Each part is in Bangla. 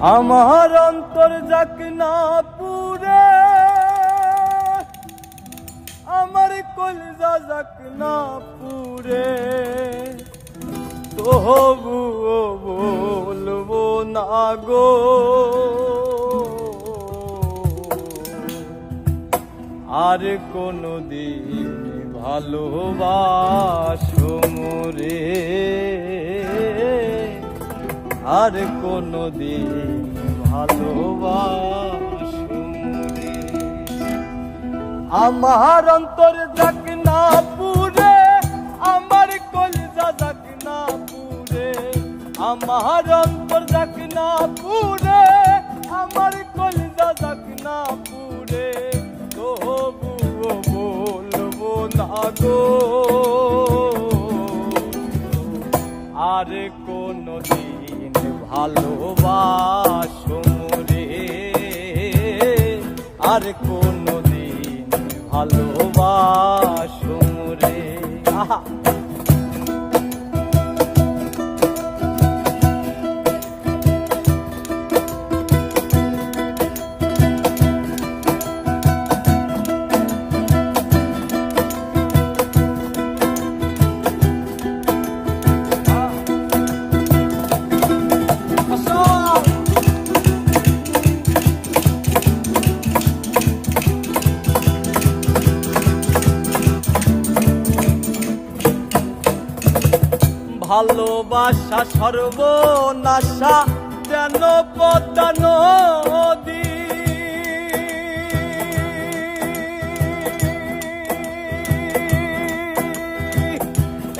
আমার অন্তর যাক না পুরে, আমার কলিজা যাক না পুরে, তবুও বলবো না গো আর কোনদিন ভালোবাসো মোরে, আর কোনদিন ভালোবাসো মোরে। আমার অন্তর যাক না পুরে, আমার কলিজা যাক না পুরে, আমার অন্তর যাক না পুরে, আমার কলিজা যাক না পুরে, তবুও বলবো না গো আর কোনদিন ভালোবাসো মোরে, আর কোনদিন ভালোবাসো মোরে। আহা ভালোবাসা সর্বনাশা যেন পদ্মা নদী,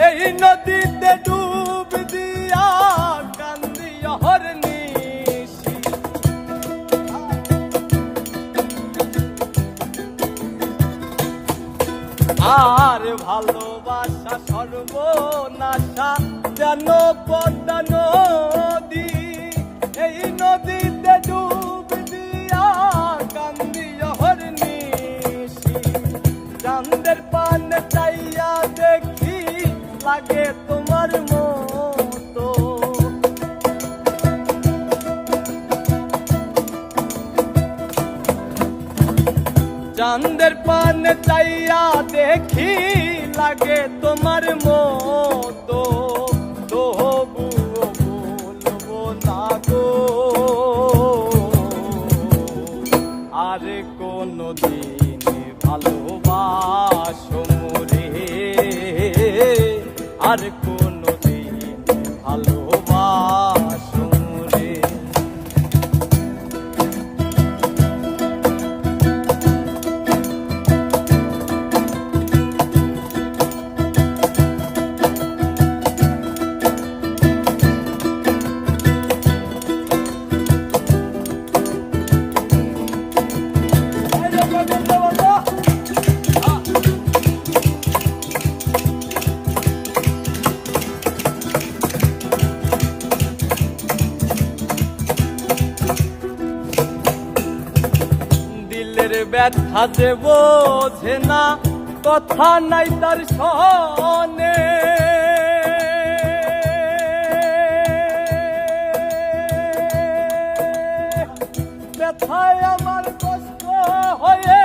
এই নদীতে ডুব দিয়া কান্দি অহর্নিশি, আর ভালোবাসা সর্বনাশা যেন পদ্মা নদী, এই নদীতে ডুব দিয়া কান্দি অহর্নিশি, চাঁদের পানে চাইয়া দেখি লাগে তোমার মতো, চাঁদের পানে চাইয়া দেখি লাগে তোমার মতো, তবুও বলবো না গো আর কোনদিন ভালোবাসো মোরে, আর কোনদিন ভালোবাসো মোরে। ব্যথা যে বোঝে না কথা নাই তার সনে, ব্যথায় আমার কষ্ট হয়ে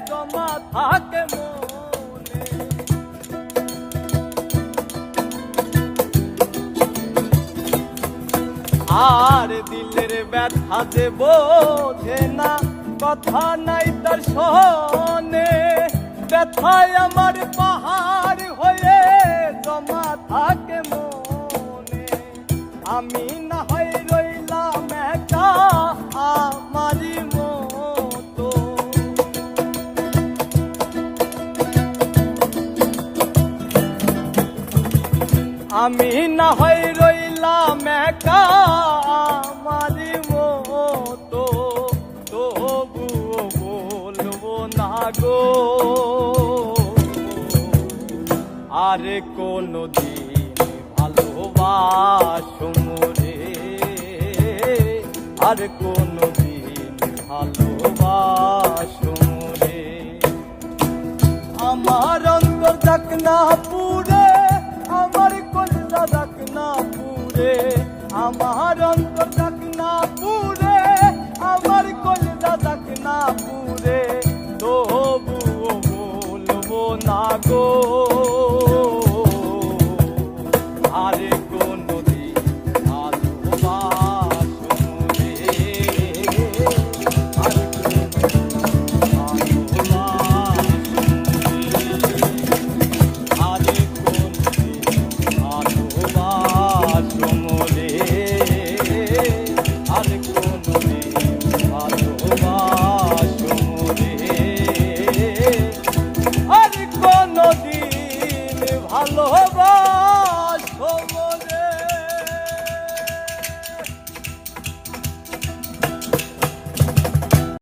জমা থাকে মনে, আর দিলের ব্যথা যে বোঝে না কথা নাই তার সনে, ব্যথায় আমার পাহাড় হয়ে জমা থাকে মনে, আমি না হয় রইলাম একা আমারই মতো, আমি না হয় রইলাম একা আমারই মতো, তবুও বলবো না গো আর কোনদিন ভালোবাসো মোরে, আর কোনদিন ভালোবাসো মোরে। আমার অন্তর যাক না পুরে, আমার কলিজা যাক না পুরে, আমার অন্তর